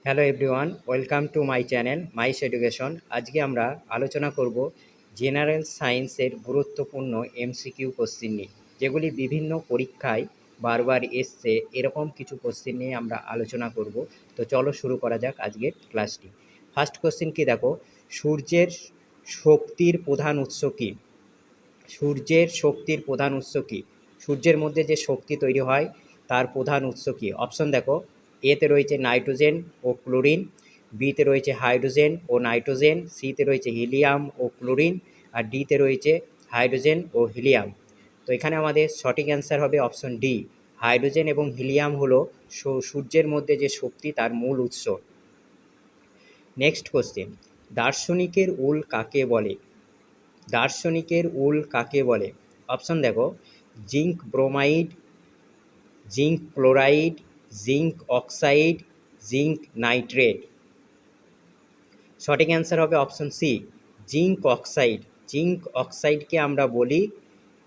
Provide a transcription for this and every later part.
Hello everyone, welcome to my channel mice education. আজকে আমরা আলোচনা করব জেনারেল সায়েন্সের গুরুত্বপূর্ণ এমসিকিউ কোশ্চিন নিয়ে, যেগুলি বিভিন্ন পরীক্ষায় বারবার এসছে। এরকম কিছু কোশ্চিন নিয়ে আমরা আলোচনা করব। তো চলো শুরু করা যাক আজকের ক্লাসটি। ফার্স্ট কোশ্চিন কি দেখো, সূর্যের শক্তির প্রধান উৎস কী? সূর্যের শক্তির প্রধান উৎস কী? সূর্যের মধ্যে যে শক্তি তৈরি হয় তার প্রধান উৎস কী? অপশন দেখো, এতে রয়েছে নাইট্রোজেন ও ক্লোরিন, বিতে রয়েছে হাইড্রোজেন ও নাইট্রোজেন, সিতে রয়েছে হিলিয়াম ও ক্লোরিন, আর ডিতে রয়েছে হাইড্রোজেন ও হিলিয়াম। তো এখানে আমাদের সঠিক অ্যান্সার হবে অপশন ডি, হাইড্রোজেন এবং হিলিয়াম হলো সূর্যের মধ্যে যে শক্তি তার মূল উৎস। নেক্সট কোশ্চেন, দার্শনিকের উল কাকে বলে? দার্শনিকের উল কাকে বলে? অপশন দেখো, zinc bromide, zinc chloride, zinc oxide, zinc nitrate. সঠিক অ্যান্সার হবে option C, zinc oxide. Zinc অক্সাইডকে আমরা বলি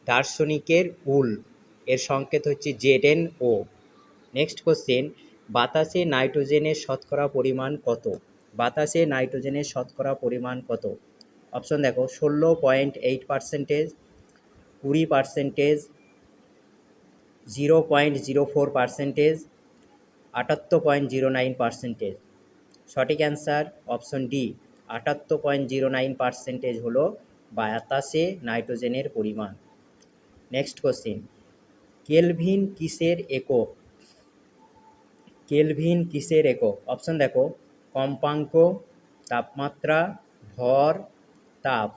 দার্শনিকের উল, এর সংকেত হচ্ছে ZnO। নেক্সট কোশ্চেন, বাতাসে নাইট্রোজেনের শতকরা পরিমাণ কত? বাতাসে নাইট্রোজেনের শতকরা পরিমাণ কত? অপশন দেখো, 16.8%, 20%, 0.04%, 78.09%। সঠিক অ্যান্সার অপশন ডি, 78.09% হলো বাতাসে নাইট্রোজেনের পরিমাণ। নেক্সট কোশ্চিন, কেলভিন কিসের একক? কেলভিন কিসের একক? অপশন দেখো, কম্পাঙ্ক, তাপমাত্রা, ভর, তাপ।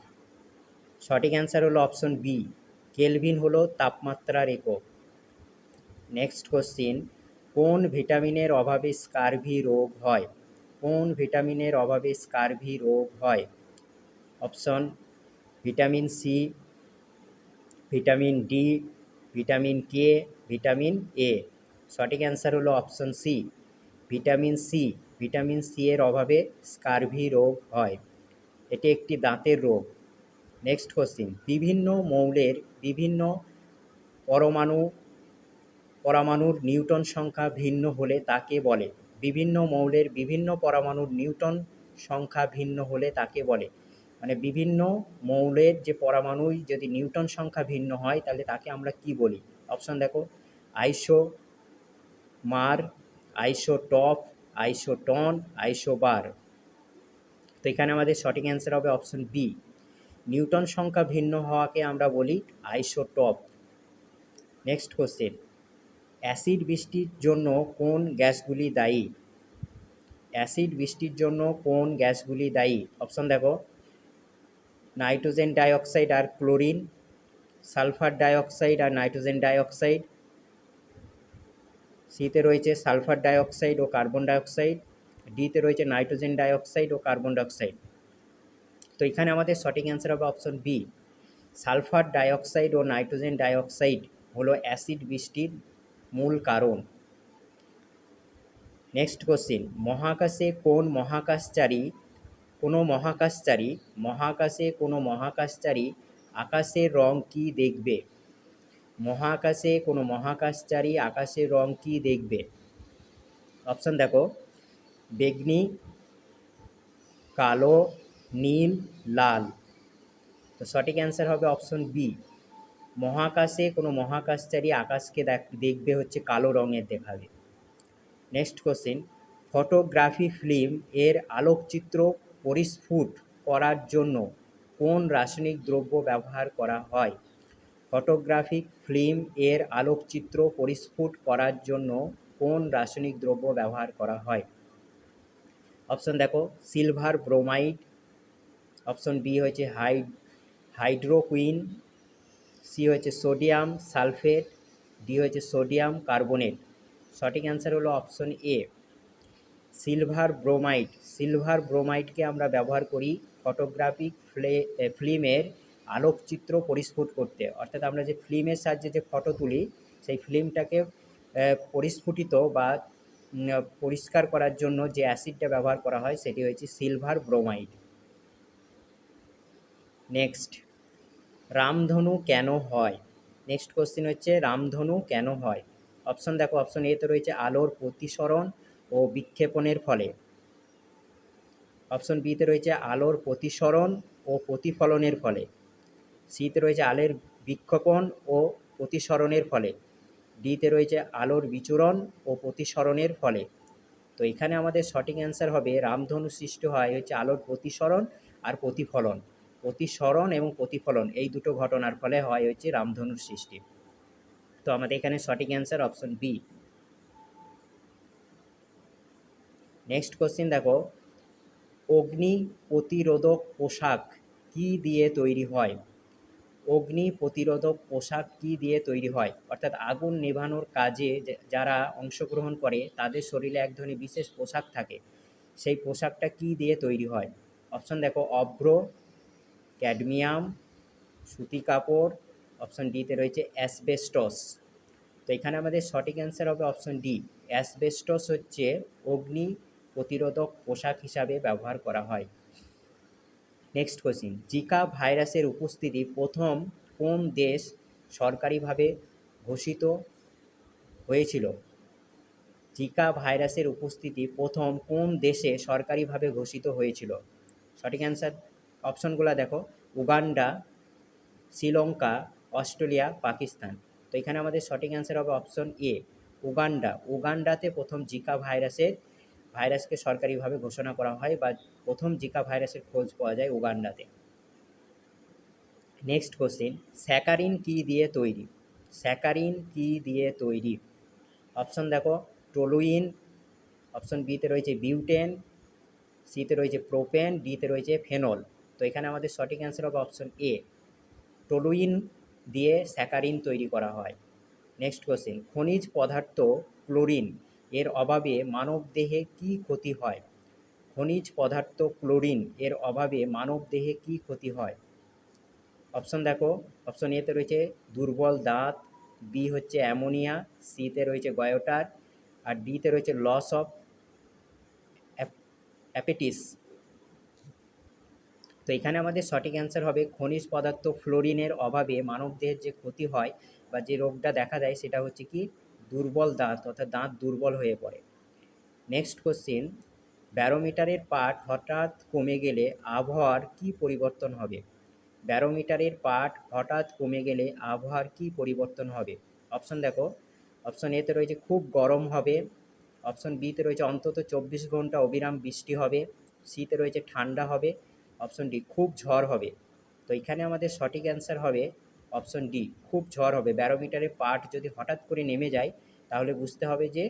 সঠিক অ্যান্সার হলো অপশন বি, কেলভিন হলো তাপমাত্রার একক। নেক্সট কোশ্চিন, কোন ভিটামিনের অভাবে স্কারভি রোগ হয়? কোন ভিটামিনের অভাবে স্কারভি রোগ হয়? Option, vitamin C, vitamin D, vitamin K, vitamin A. সঠিক অ্যান্সার হলো option C, vitamin C. Vitamin C এর অভাবে স্কারভি রোগ হয়, এটি একটি দাঁতের রোগ। নেক্সট কোশ্চিন, বিভিন্ন মৌলের বিভিন্ন পরমাণুর নিউটন সংখ্যা ভিন্ন হলে তাকে বলে? বিভিন্ন মৌলের বিভিন্ন পরমাণুর নিউটন সংখ্যা ভিন্ন হলে তাকে বলে, মানে বিভিন্ন মৌলের যে পরমাণুর যদি নিউটন সংখ্যা ভিন্ন হয় তাহলে তাকে আমরা কি বলি? অপশন দেখো, আইসোমার, আইসোটপ, আইসোটন, আইসোবার। তো এখানে আমাদের সঠিক অ্যান্সার হবে অপশন বি, নিউটন সংখ্যা ভিন্ন হওয়াকে আমরা বলি আইসোটপ। নেক্সট কোশ্চেন, অ্যাসিড বৃষ্টির জন্য কোন গ্যাসগুলি দায়ী? অ্যাসিড বৃষ্টির জন্য কোন গ্যাসগুলি দায়ী? অপশন দেখো, নাইট্রোজেন ডাইঅক্সাইড আর ক্লোরিন, সালফার ডাইঅক্সাইড আর নাইট্রোজেন ডাইঅক্সাইড, সিতে রয়েছে সালফার ডাইঅক্সাইড ও কার্বন ডাইঅক্সাইড, ডিতে রয়েছে নাইট্রোজেন ডাইঅক্সাইড ও কার্বন ডাইঅক্সাইড। তো এখানে আমাদের সঠিক অ্যান্সার হবে অপশন বি, সালফার ডাইঅক্সাইড ও নাইট্রোজেন ডাইঅক্সাইড হলো অ্যাসিড বৃষ্টির মূল কারণ। নেক্সট কোশ্চিন, মহাকাশে কোনো মহাকাশচারী আকাশের রং কি দেখবে? মহাকাশে কোনো মহাকাশচারী আকাশের রং কি দেখবে? অপশন দেখো, বেগনি, কালো, নীল, লাল। তো সঠিক অ্যান্সার হবে অপশন বি, মহাকাশে কোনো মহাকাশচারী আকাশকে দেখবে হচ্ছে কালো রঙের দেখাবে। নেক্সট কোশ্চিন, ফটোগ্রাফি ফিল্ম এর আলোকচিত্র পরিস্ফুট করার জন্য কোন রাসায়নিক দ্রব্য ব্যবহার করা হয়? ফটোগ্রাফিক ফিল্ম এর আলোকচিত্র পরিস্ফুট করার জন্য কোন রাসায়নিক দ্রব্য ব্যবহার করা হয়? অপশন দেখো, সিলভার ব্রোমাইড, অপশন বি হয়েছে হাইড্রোকুইন, সি হয়েছে সোডিয়াম সালফেট, ডি হয়েছে সোডিয়াম কার্বনেট। সঠিক অ্যান্সার হলো option A, silver bromide. Silver ব্রোমাইডকে আমরা ব্যবহার করি ফটোগ্রাফিক ফিল্মের আলোকচিত্র পরিস্ফুট করতে, অর্থাৎ আমরা যে ফিল্মের সাহায্যে যে ফটো তুলি সেই ফিল্মটাকে পরিস্ফুটিত বা পরিষ্কার করার জন্য যে অ্যাসিডটা ব্যবহার করা হয় সেটি হচ্ছে সিলভার ব্রোমাইড। নেক্সট, রামধনু কেন হয়? নেক্সট কোশ্চেন হচ্ছে রামধনু কেন হয়? অপশন দেখো, অপশন এতে রয়েছে আলোর প্রতিসরণ ও বিক্ষেপণের ফলে। অপশন বিতে রয়েছে আলোর প্রতিসরণ ও প্রতিফলনের ফলে। সিতে রয়েছে আলোর বিক্ষেপণ ও প্রতিসরণের ফলে। ডিতে রয়েছে আলোর বিচরণ ও প্রতিসরণের ফলে। তো এখানে আমাদের সঠিক অ্যান্সার হবে রামধনু সৃষ্টি হয় হচ্ছে আলোর প্রতিসরণ আর প্রতিফলন। প্রতিসরণ এবং প্রতিফলন এই দুটো ঘটনার ফলে হয় হচ্ছে রামধনুর সৃষ্টি। তো আমাদের এখানে সঠিক answer option B. Next question দেখো, অগ্নি প্রতিরোধক পোশাক কী দিয়ে তৈরি হয়? অগ্নি প্রতিরোধক পোশাক কী দিয়ে তৈরি হয়? অর্থাৎ আগুন নেভানোর কাজে যারা অংশগ্রহণ করে তাদের শরীরে এক ধরনের বিশেষ পোশাক থাকে, সেই পোশাকটা কী দিয়ে তৈরি হয়? অপশন দেখো, অভ্র, ক্যাডমিয়াম, সুতি কাপড়, অপশন ডিতে রয়েছে অ্যাসবেস্টস। তো এখানে আমাদের সঠিক অ্যান্সার হবে অপশন ডি। অ্যাসবেস্টস হচ্ছে অগ্নি প্রতিরোধক পোশাক হিসাবে ব্যবহার করা হয়। নেক্সট কোশ্চিন, জিকা ভাইরাসের উপস্থিতি প্রথম কোন দেশ সরকারিভাবে ঘোষিত হয়েছিল? জিকা ভাইরাসের উপস্থিতি প্রথম কোন দেশে সরকারিভাবে ঘোষিত হয়েছিল? সঠিক অ্যান্সার অপশনগুলো দেখো, উগান্ডা, শ্রীলঙ্কা, অস্ট্রেলিয়া, পাকিস্তান। তো এখানে আমাদের সঠিক অ্যান্সার হবে অপশন এ, উগান্ডা। উগান্ডাতে প্রথম জিকা ভাইরাসকে সরকারিভাবে ঘোষণা করা হয় বা প্রথম জিকা ভাইরাসের খোঁজ পাওয়া যায় উগান্ডাতে। নেক্সট কোশ্চেন, স্যাকারিন কী দিয়ে তৈরি? স্যাকারিন কী দিয়ে তৈরি? অপশন দেখো, টোলুইন, অপশন বিতে রয়েছে বিউটেন, সিতে রয়েছে প্রোপেন, ডিতে রয়েছে ফেনল। তো এখানে আমাদের সঠিক অ্যান্সার হবে অপশন এ, টোলুইন দিয়ে স্যাকারিন তৈরি করা হয়। নেক্সট কোশ্চেন, খনিজ পদার্থ ক্লোরিন এর অভাবে মানবদেহে কী ক্ষতি হয়? খনিজ পদার্থ ক্লোরিন এর অভাবে মানবদেহে কী ক্ষতি হয়? অপশন দেখো, অপশন এতে রয়েছে দুর্বল দাঁত, বি হচ্ছে অ্যামোনিয়া, সিতে রয়েছে গয়োটার, আর ডিতে রয়েছে লস অফ অ্যাপেটিস। তো এখানে আমাদের সঠিক অ্যান্সার হবে খনিজ পদার্থ ফ্লোরিনের অভাবে মানবদেহের যে ক্ষতি হয় বা যে রোগটা দেখা দেয় সেটা হচ্ছে কি দুর্বল দাঁত, অর্থাৎ দাঁত দুর্বল হয়ে পড়ে। নেক্সট কোশ্চেন, ব্যারোমিটারের পাঠ হঠাৎ কমে গেলে আবহাওয়ার কী পরিবর্তন হবে? ব্যারোমিটারের পাঠ হঠাৎ কমে গেলে আবহাওয়ার কী পরিবর্তন হবে? অপশন দেখো, অপশন এতে রয়েছে খুব গরম হবে, অপশন বিতে রয়েছে অন্তত 24 ঘন্টা অবিরাম বৃষ্টি হবে, সিতে রয়েছে ঠান্ডা হবে, অপশন ডি খুব ঝড় হবে। তো এখানে আমাদের সঠিক অ্যান্সার হবে অপশন ডি, খুব ঝড় হবে। ব্যারোমিটারের পাঠ যদি হঠাৎ করে নেমে যায় তাহলে বুঝতে হবে যে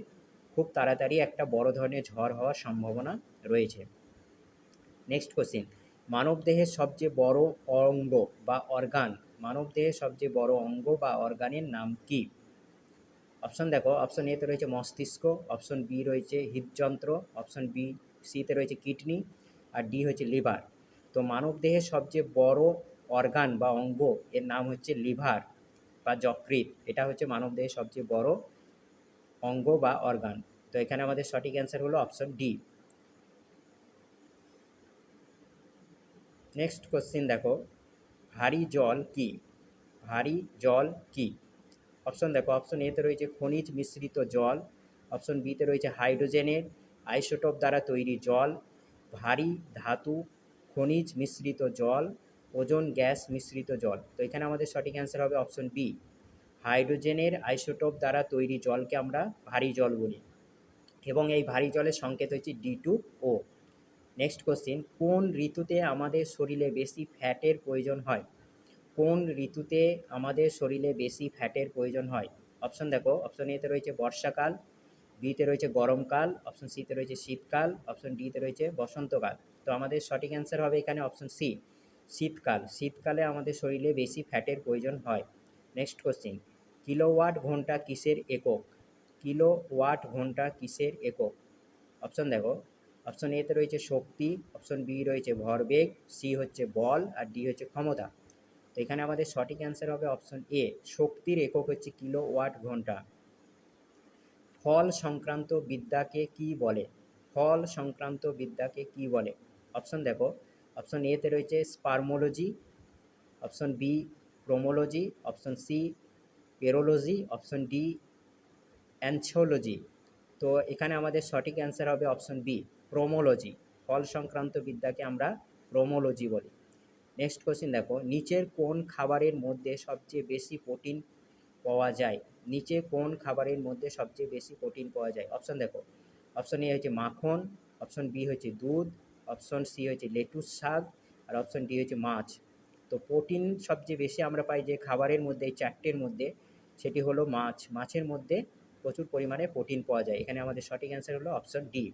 খুব তাড়াতাড়ি একটা বড় ধরনের ঝড় হওয়ার সম্ভাবনা রয়েছে। নেক্সট কোশ্চেন, মানবদেহের সবচেয়ে বড় অঙ্গ বা অর্গান, মানবদেহের সবচেয়ে বড় অঙ্গ বা অর্গানের নাম কি? অপশন দেখো, অপশন এতে রয়েছে মস্তিষ্ক, অপশন বি রয়েছে হৃদযন্ত্র, অপশন বি সিতে রয়েছে কিডনি, আর ডি হচ্ছে লিভার। তো মানবদেহের সবচেয়ে বড় অর্গান বা অঙ্গ এর নাম হচ্ছে লিভার বা যকৃৎ। এটা হচ্ছে মানবদেহের সবচেয়ে বড় অঙ্গ বা অর্গান। তো এখানে আমাদের সঠিক অ্যান্সার হলো অপশন ডি। নেক্সট কোশ্চেন দেখো, ভারী জল কি? ভারী জল কি? অপশন দেখো, অপশন এতে রয়েছে খনিজ মিশ্রিত জল, অপশন বিতে রয়েছে হাইড্রোজেনের আইসোটোপ দ্বারা তৈরি জল, ভারী ধাতু খনিজ মিশ্রিত জল, ওজোন গ্যাস মিশ্রিত জল। তো এখানে আমাদের সঠিক অ্যান্সার হবে অপশন বি, হাইড্রোজেনের আইসোটোপ দ্বারা তৈরি জলকে আমরা ভারী জল বলি এবং এই ভারী জলের সংকেত হচ্ছে D2O। নেক্সট কোশ্চেন, কোন ঋতুতে আমাদের শরীরে বেশি ফ্যাটের প্রয়োজন হয়? কোন ঋতুতে আমাদের শরীরে বেশি ফ্যাটের প্রয়োজন হয়? অপশন দেখো, অপশন এতে রয়েছে বর্ষাকাল, বিতে রয়েছে গরমকাল, অপশন সিতে রয়েছে শীতকাল, অপশন ডিতে রয়েছে বসন্তকাল। তো আমাদের সঠিক অ্যান্সার হবে এখানে অপশন সি, শীতকাল। শীতকালে আমাদের শরীরে বেশি ফ্যাটের প্রয়োজন হয়। নেক্সট কোশ্চেন, কিলোওয়াট ঘন্টা কিসের একক? কিলোওয়াট ঘন্টা কিসের একক? অপশন দেখো, অপশন এতে রয়েছে শক্তি, অপশন বি রয়েছে ভরবেগ, সি হচ্ছে বল, আর ডি হচ্ছে ক্ষমতা। তো এখানে আমাদের সঠিক অ্যান্সার হবে অপশন এ, শক্তির একক হচ্ছে কিলোওয়াট ঘন্টা। ফল সংক্রান্ত বিদ্যাকে কি বলে? ফল সংক্রান্ত বিদ্যাকে কি বলে? অপশন দেখো, অপশন এতে রয়েছে spermology, option B chromology, option C perology, option D anthrology. তো এখানে আমাদের সঠিক অ্যান্সার হবে অপশন বি, প্রোমোলজি। ফল সংক্রান্ত বিদ্যাকে আমরা প্রোমোলজি বলি। নেক্সট কোশ্চেন দেখো, নিচের কোন খাবারের মধ্যে সবচেয়ে বেশি প্রোটিন পাওয়া যায়? নিচে কোন খাবারের মধ্যে সবচেয়ে বেশি প্রোটিন পাওয়া যায়? অপশন দেখো, অপশন এ হচ্ছে মাখন, অপশন বি হচ্ছে দুধ, অপশন সি হচ্ছে লেটুস শাক, আর অপশন ডি হচ্ছে মাছ। তো প্রোটিন সবচেয়ে বেশি আমরা পাই যে খাবারের মধ্যে, এই চারটের মধ্যে, সেটি হলো মাছ। মাছের মধ্যে প্রচুর পরিমাণে প্রোটিন পাওয়া যায়। এখানে আমাদের সঠিক অ্যান্সার হলো অপশন ডি।